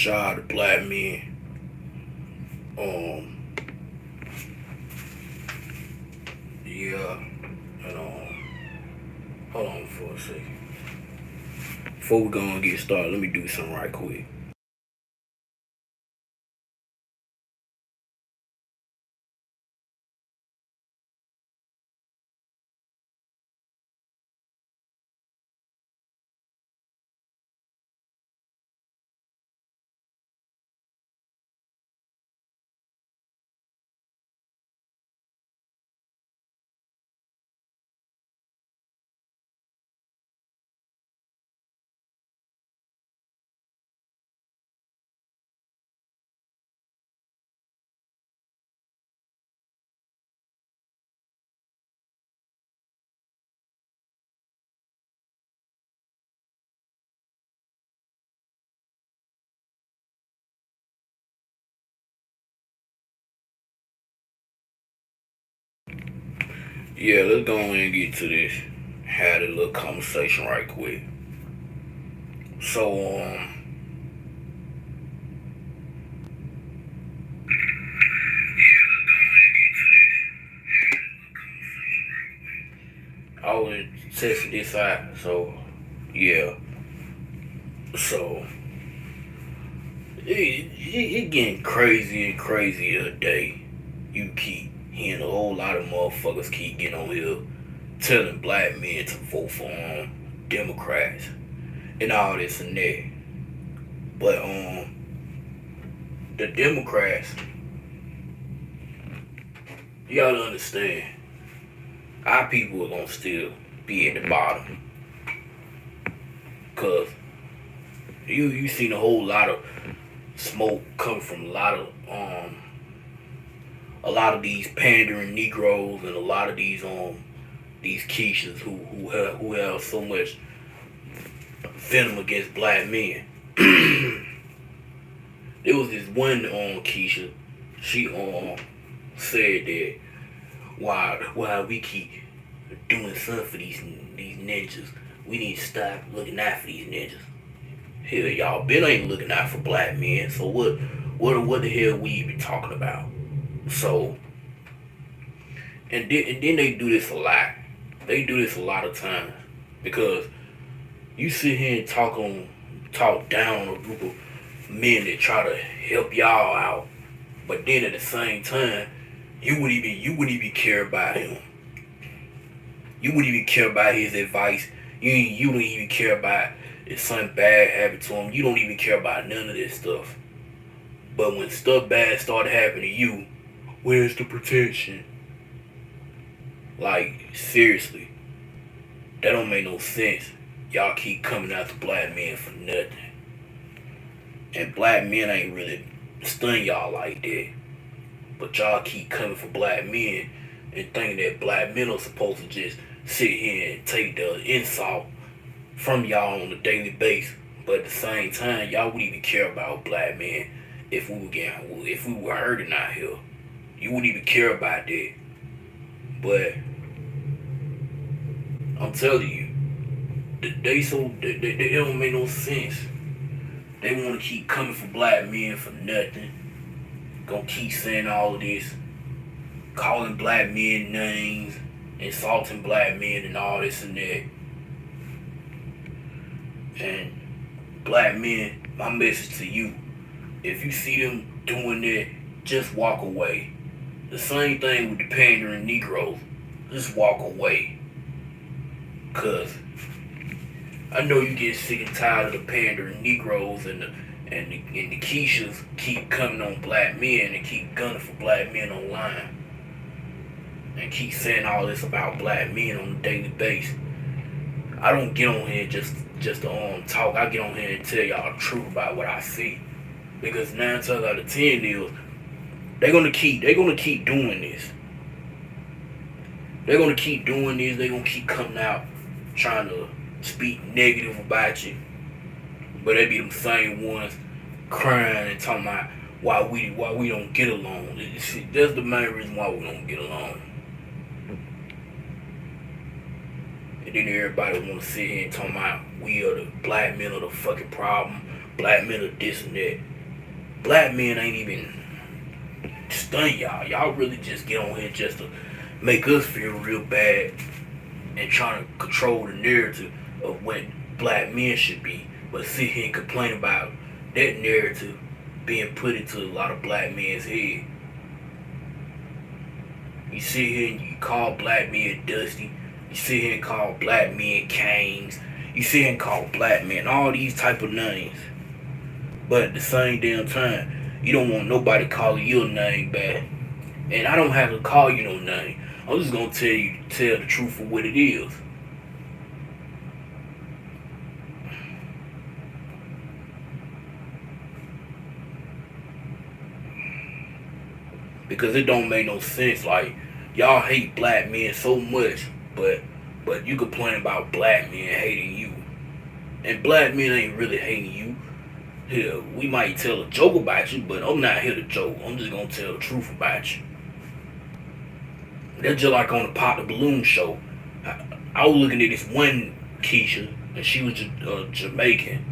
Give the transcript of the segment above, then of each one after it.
Shout out to black men. Um, yeah, and hold on for a second. Before we go and get started, let me do something right quick. Yeah, let's go ahead and get to this. Had a little conversation right quick. So, I was testing this out. So, yeah. So, it getting crazy and crazier a day. You keep hearing a whole lot of motherfuckers keep getting on here telling black men to vote for Democrats and all this and that. But the Democrats, you gotta understand, our people are gonna still be at the bottom. Cause you seen a whole lot of smoke come from a lot of these pandering Negroes and a lot of these Keishas who have so much venom against black men. There was this one Keisha. She said that why we keep doing something for these ninjas, we need to stop looking out for these ninjas. Hell, y'all been ain't looking out for black men. So what the hell we even talking about? So and then they do this a lot. They do this a lot of times because you sit here and talk down on a group of men that try to help y'all out, but then at the same time, you wouldn't even care about him. You wouldn't even care about his advice. You don't even care about if something bad happened to him. You don't even care about none of this stuff. But when stuff bad started happening to you, where's the protection? Like, seriously, that don't make no sense. Y'all keep coming after black men for nothing. And black men ain't really stun y'all like that. But y'all keep coming for black men and thinking that black men are supposed to just sit here and take the insult from y'all on a daily basis. But at the same time, y'all wouldn't even care about black men if we were hurting out here. You wouldn't even care about that. But I'm telling you, they don't make no sense. They want to keep coming for black men for nothing. Gonna keep saying all of this, calling black men names, insulting black men and all this and that. And black men, my message to you, if you see them doing that, just walk away. The same thing with the pandering Negroes. Just walk away. Cause I know you get sick and tired of the pandering Negroes and the Keishas keep coming on black men and keep gunning for black men online. And keep saying all this about black men on a daily basis. I don't get on here just to talk. I get on here and tell y'all the truth about what I see. Because 9 times out of 10 deals, they're gonna keep doing this. They're gonna keep doing this. They're gonna keep coming out trying to speak negative about you. But they be them same ones crying and talking about why we don't get along. That's the main reason why we don't get along. And then everybody want to sit here and talk about we are the black men are the fucking problem. black men are this and that. Black men ain't even stun y'all. Y'all really just get on here just to make us feel real bad and trying to control the narrative of what black men should be. But sit here and complain about that narrative being put into a lot of black men's head. You sit here and you call black men dusty. You sit here and call black men kings. You sit here and call black men all these type of names. But at the same damn time, you don't want nobody calling you a name back. And I don't have to call you no name. I'm just gonna tell the truth for what it is. Because it don't make no sense. Like, y'all hate black men so much, but you complain about black men hating you. And black men ain't really hating you. Hell, we might tell a joke about you, but I'm not here to joke. I'm just gonna tell the truth about you. That's just like on the Pop the Balloon show. I was looking at this one Keisha, and she was Jamaican.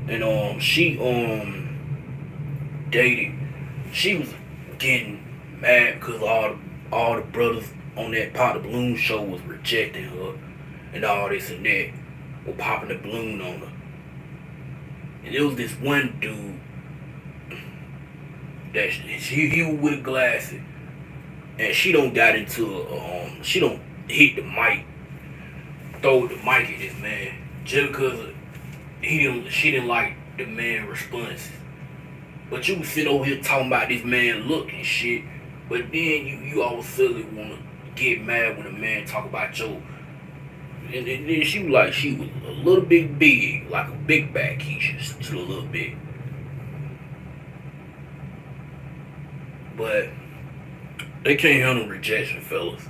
And she dated. She was getting mad because all the brothers on that Pop the Balloon show was rejecting her and all this and that, were popping the balloon on her. And there was this one dude that he was with glasses, and she don't got into she don't hit the mic, throw the mic at this man just because she didn't like the man responses. But you sit over here talking about this man look and shit, but then you all of a sudden wanna get mad when a man talk about your. And then she was like, she was a little bit big, like a big back Keisha, just a little bit. But they can't handle rejection, fellas.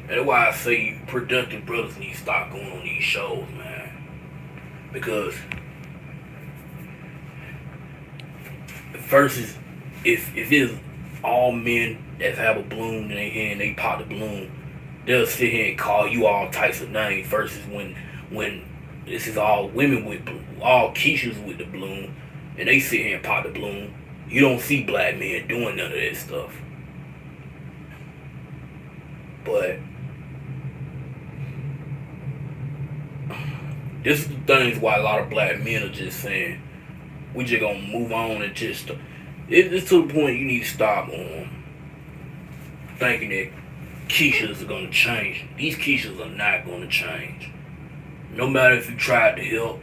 And that's why I say productive brothers need to stop going on these shows, man. Because versus if it's all men that have a balloon in their hand, they pop the balloon, they'll sit here and call you all types of names. Versus when this is all women with all Keishas with the balloon, and they sit here and pop the balloon, you don't see black men doing none of that stuff. But this is the things why a lot of black men are just saying, we just gonna move on and just. It's to the point you need to stop thinking that Keishas are gonna change. These Keishas are not gonna change. No matter if you tried to help,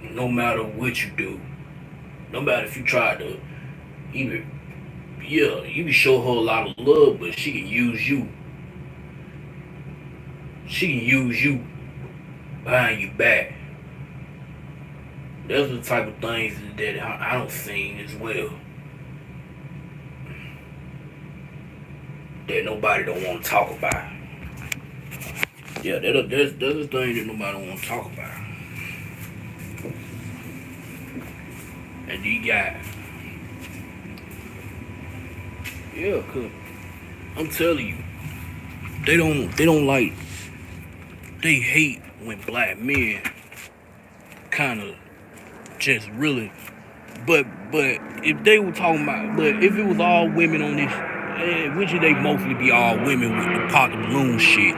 no matter what you do, no matter if you tried to even, you can show her a lot of love, but she can use you. She can use you behind your back. Those are the type of things that I don't see as well. That nobody don't want to talk about. Yeah, that's a thing that nobody don't want to talk about. And these guys, yeah, cause I'm telling you, they don't like, they hate when black men kind of just really, but if they were talking about, but if it was all women on this, which they mostly be all women with the Pop the Balloon shit,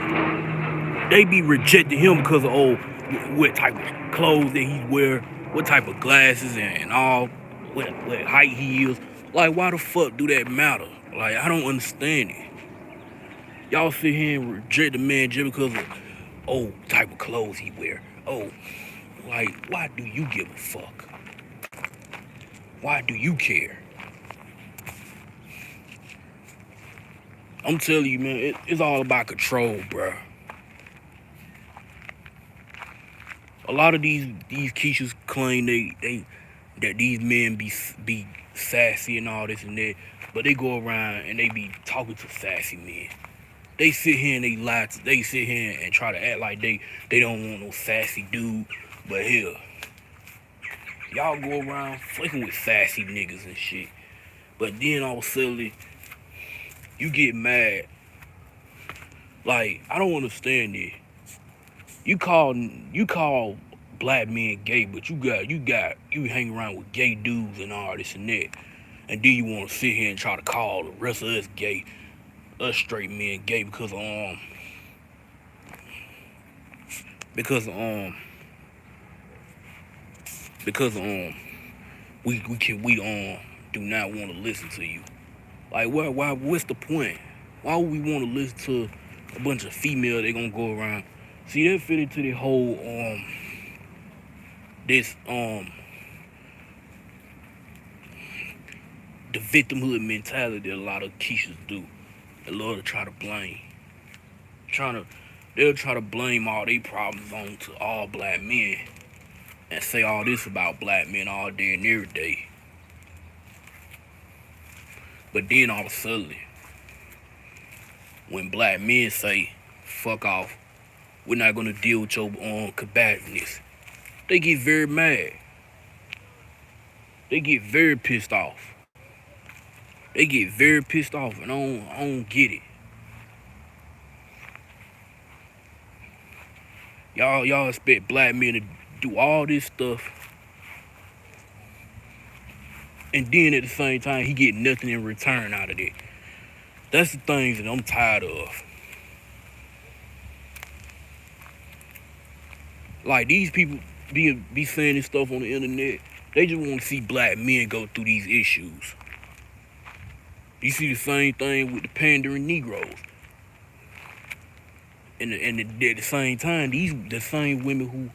they be rejecting him because of what type of clothes that he wear, what type of glasses and all, what height he is. Like, why the fuck do that matter? Like, I don't understand it. Y'all sit here and reject the man just because of type of clothes he wear. Like, why do you give a fuck? Why do you care? I'm telling you, man, it's all about control, bruh. A lot of these Keishas claim that these men be sassy and all this and that, but they go around and they be talking to sassy men. They sit here and they lie. They sit here and try to act like they don't want no sassy dude, but hell, y'all go around fucking with sassy niggas and shit. But then all of a sudden, you get mad. Like, I don't understand this. You call black men gay, but you hang around with gay dudes and all this and that, and then you want to sit here and try to call the rest of us gay, us straight men gay because because we do not want to listen to you. Like why what's the point? Why would we want to listen to a bunch of females they gonna go around? See, that fit into the whole this the victimhood mentality that a lot of Keishas do. They love to try to blame. They'll try to blame all their problems on to all black men and say all this about black men all day and every day. But then all of a sudden, when black men say, fuck off, we're not gonna deal with your combativeness, they get very mad. They get very pissed off. They get very pissed off, and I don't get it. Y'all expect black men to do all this stuff, and then at the same time he get nothing in return out of it. That's the things that I'm tired of. Like, these people be saying this stuff on the internet. They just want to see black men go through these issues. You see the same thing with the pandering Negroes. And at the same time, the same women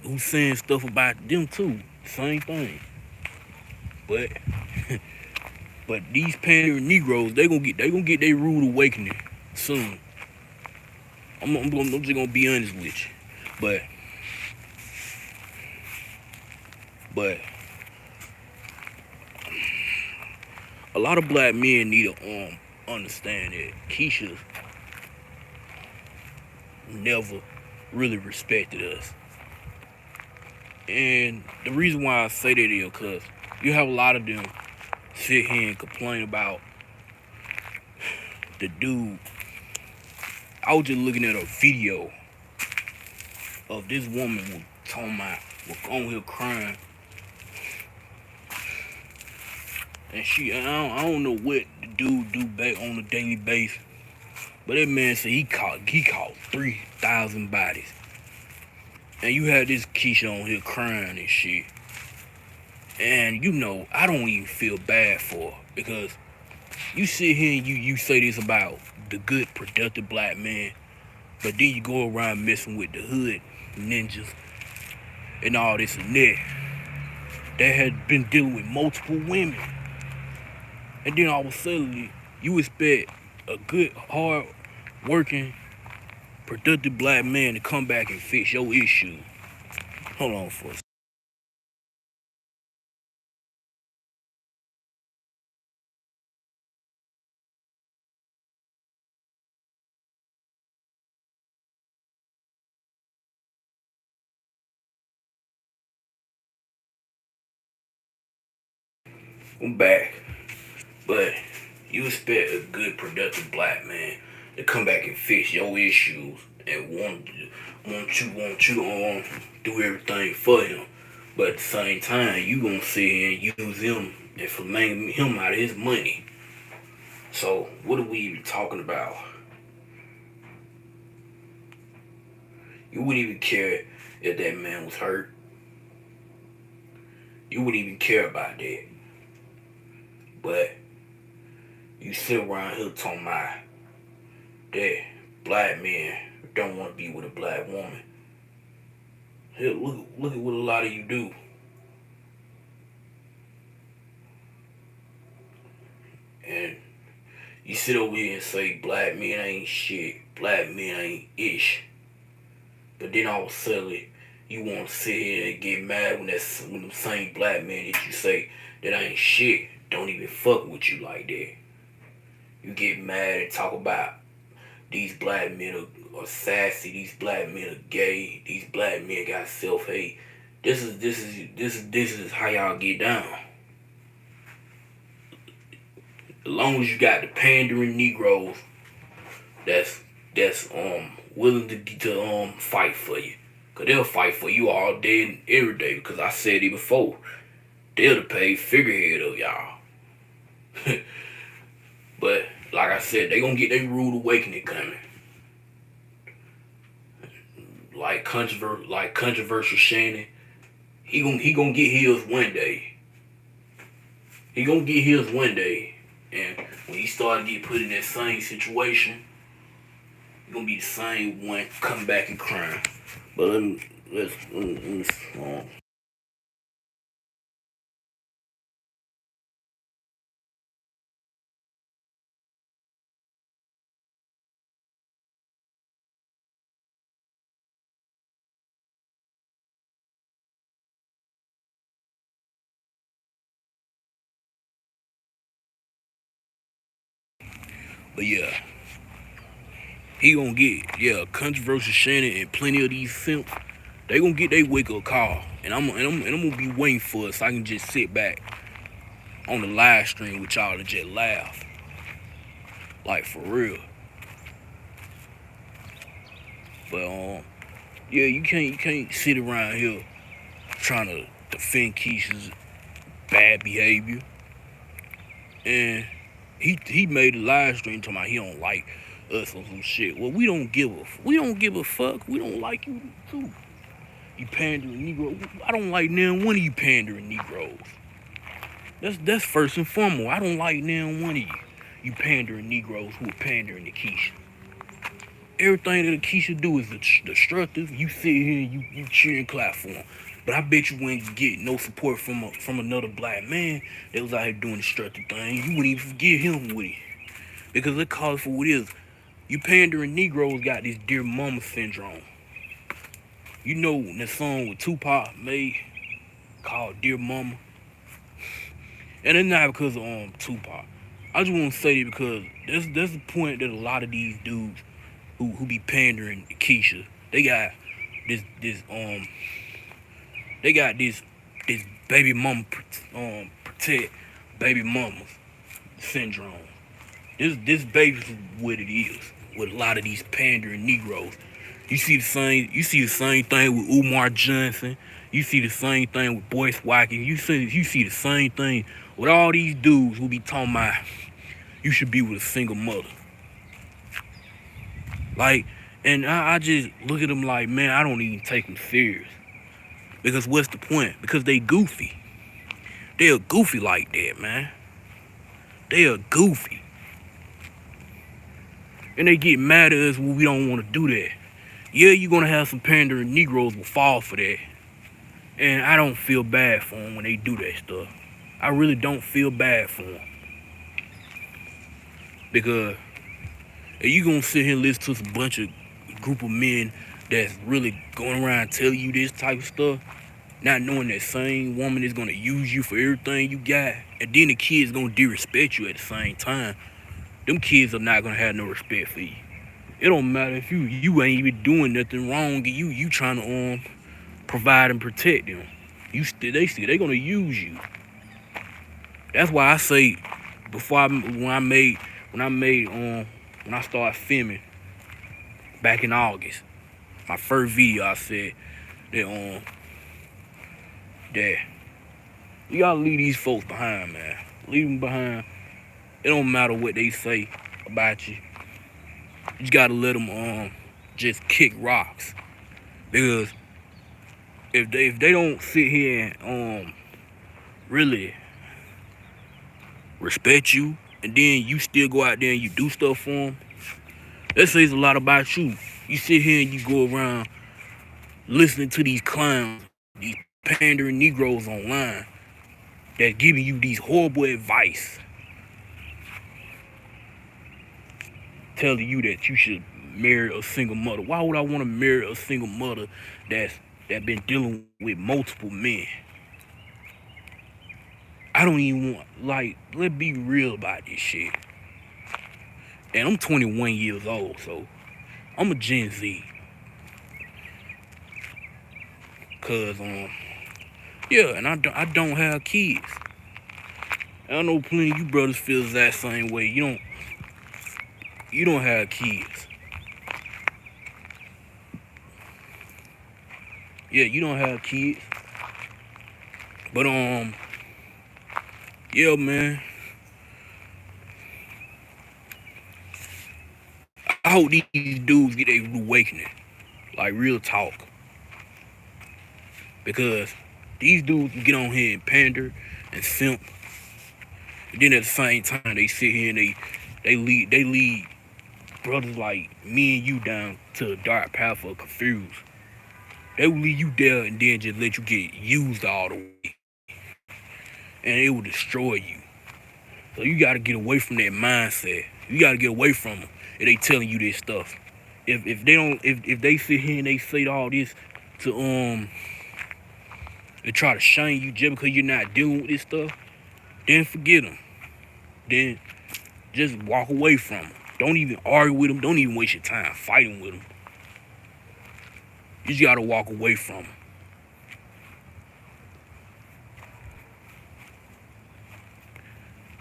who saying stuff about them too. Same thing. But but these pandering Negroes, they gonna get their rude awakening soon. I'm just gonna be honest with you. But a lot of black men need to understand that Keisha never really respected us. And the reason why I say that is because you have a lot of them sit here and complain about the dude. I was just looking at a video of this woman was on here crying. And I don't know what the dude do back on a daily basis, but that man said he caught 3,000 bodies. And you had this Keisha on here crying and shit. And I don't even feel bad for her, because you sit here and you say this about the good, productive black man, but then you go around messing with the hood ninjas and all this and that had been dealing with multiple women. And then all of a sudden, you expect a good, hard working, productive black man to come back and fix your issue. Hold on for a second. I'm back. But you expect a good, productive black man to come back and fix your issues and want you to do everything for him. But at the same time, you gonna sit here and use him and flame him out of his money. So what are we even talking about? You wouldn't even care if that man was hurt. You wouldn't even care about that. But you sit around here talking about that black men don't want to be with a black woman. Hell, look at what a lot of you do. And you sit over here and say black men ain't shit, black men ain't ish. But then all of a sudden, you want to sit here and get mad when them same black men that you say that ain't shit don't even fuck with you like that. You get mad and talk about these black men are sassy, these black men are gay, these black men got self-hate. This is how y'all get down. As long as you got the pandering Negroes that's willing to fight for you. Cause they'll fight for you all day and every day. Because I said it before. They're the paid figurehead of y'all. But like I said, they gonna get their rude awakening coming. Like controversial Shannon. He gonna get his one day. He gonna get his one day. And when he start to get put in that same situation, he gonna be the same one coming back and crying. But let's But yeah, he gonna get controversial Shannon and plenty of these simps. They gonna get their wake up call, and I'm gonna be waiting for it so I can just sit back on the live stream with y'all and just laugh, like for real. But yeah, you can't sit around here trying to defend Keisha's bad behavior. And he made a live stream talking about he don't like us or some shit. Well, we don't give a fuck. We don't like you too. You pandering Negro. I don't like now one of you pandering Negroes. That's first and foremost. I don't like now one of you. You pandering Negroes who are pandering to Keisha. Everything that Keisha do is destructive. You sit here and you cheer and clap for him. But I bet you wouldn't get no support from another black man that was out here doing destructive things. You wouldn't even forgive him with it. Because it calls for what it is. You pandering Negroes got this dear mama syndrome. You know the song with Tupac made called Dear Mama. And it's not because of Tupac. I just want to say it because there's a point that a lot of these dudes who be pandering to Keisha, they got this baby mama protect baby mamas syndrome. This baby's what it is with a lot of these pandering Negroes. You see the same thing with Umar Johnson. You see the same thing with Boyce Watkins. You see the same thing with all these dudes who be talking about you should be with a single mother. Like, and I just look at them like, man, I don't even take them serious. Because what's the point? Because they goofy. They are goofy like that, man. They are goofy. And they get mad at us when we don't want to do that. Yeah, you're going to have some pandering Negroes will fall for that. And I don't feel bad for them when they do that stuff. I really don't feel bad for them. Because if you going to sit here and listen to some bunch of group of men that's really going around telling you this type of stuff, not knowing that same woman is going to use you for everything you got, and then the kids going to disrespect you at the same time, them kids are not going to have no respect for you. It don't matter if you ain't even doing nothing wrong, and you trying to provide and protect them. They gonna use you. That's why I say when I started filming back in August, my first video, I said that you gotta leave these folks behind, man. Leave them behind. It don't matter what they say about you. You just gotta let them just kick rocks. Because if they don't sit here and really respect you, and then you still go out there and you do stuff for them, that says a lot about you. You sit here and you go around listening to these clowns, these pandering Negroes online that's giving you these horrible advice, telling you that you should marry a single mother. Why would I want to marry a single mother that been dealing with multiple men? I don't even want, let's be real about this shit. And I'm 21 years old, so I'm a Gen Z. Cause yeah, and I don't have kids. I know plenty of you brothers feel that same way. You don't have kids. Yeah, you don't have kids. But yeah, man. I hope these dudes get their awakening. Like real talk. Because these dudes get on here and pander and simp. And then at the same time they sit here and they lead brothers like me and you down to a dark path of confused. They will leave you there and then just let you get used all the way. And it will destroy you. So you gotta get away from that mindset. You gotta get away from them if they telling you this stuff. If they don't if they sit here and they say all this to they try to shame you just because you're not dealing with this stuff, then forget them. Then just walk away from them. Don't even argue with them. Don't even waste your time fighting with them. You just gotta walk away from them.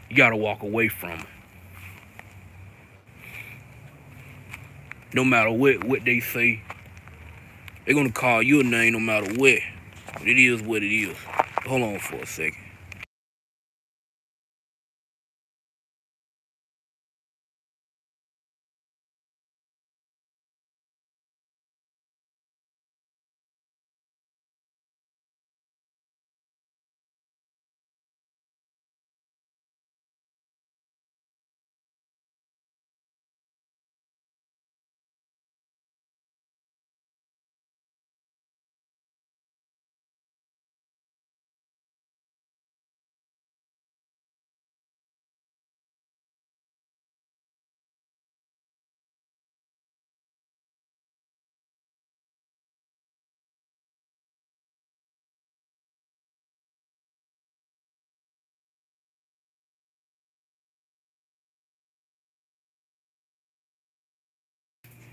You gotta walk away from them. No matter what they say, they're gonna call you a name no matter what. But it is what it is. Hold on for a second.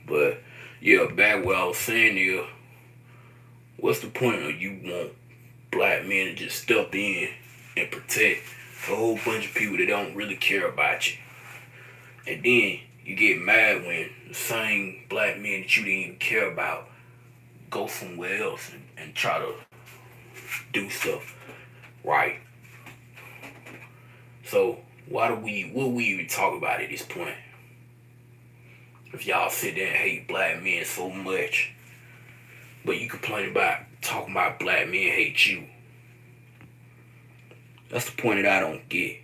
But yeah, back what I was saying here, what's the point of you want black men to just step in and protect a whole bunch of people that don't really care about you? And then you get mad when the same black men that you didn't even care about go somewhere else and try to do stuff right. So what we even talk about at this point? If y'all sit there and hate black men so much, but you complain about talking about black men hate you. That's the point that I don't get.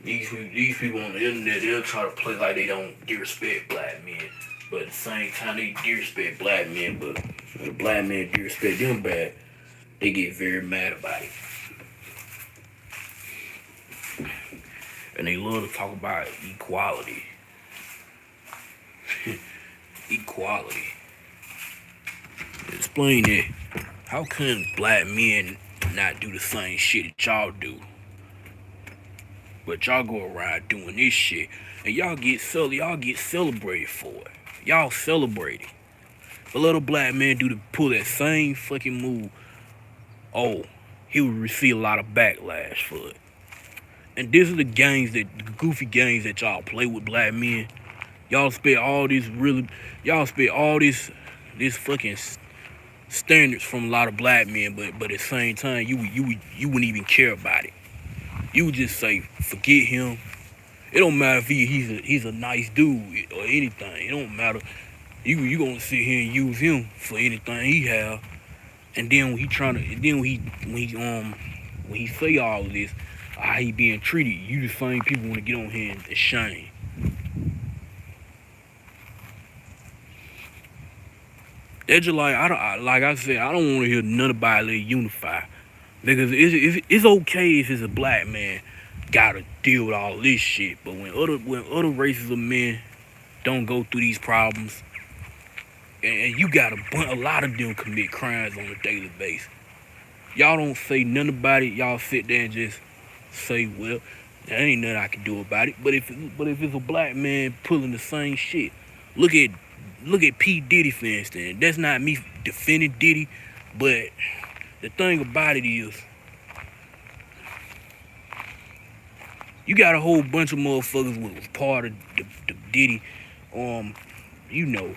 These people on the internet, they'll try to play like they don't disrespect black men. But at the same time, they disrespect black men. But when the black men disrespect them bad, they get very mad about it. And they love to talk about equality. Equality. Explain that. How can black men not do the same shit that y'all do? But y'all go around doing this shit, and y'all get celebrated for it. Y'all celebrate it. A little black man pull that same fucking move. Oh, he would receive a lot of backlash for it. And this is the goofy games that y'all play with black men. Y'all spend all this this fucking standards from a lot of black men, but at the same time, you wouldn't even care about it. You would just say, forget him. It don't matter if he's a nice dude or anything. It don't matter. You gonna sit here and use him for anything he have. And then when he say all of this, how he being treated, you the same people want to get on here and shame. That's just like like I said, I don't want to hear none about let unify, because it's okay if it's a black man gotta deal with all this shit, but when other races of men don't go through these problems, and you got a lot of them commit crimes on a daily basis, y'all don't say nothing about it. Y'all sit there and just say, well, there ain't nothing I can do about it. But if it's a black man pulling the same shit, look at P. Diddy, for instance. That's not me defending Diddy, but the thing about it is, You got a whole bunch of motherfuckers who was part of the Diddy, you know,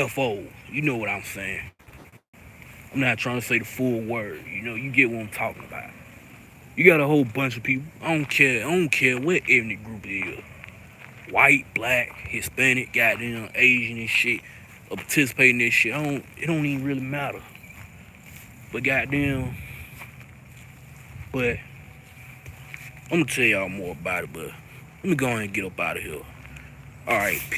FO. You know what I'm saying. I'm not trying to say the full word. You know, you get what I'm talking about. You got a whole bunch of people. I don't care what ethnic group it is. White, black, Hispanic, goddamn Asian and shit. Or participating in this shit. It don't even really matter. But goddamn. But I'm gonna tell y'all more about it, but let me go ahead and get up out of here. Alright, peace.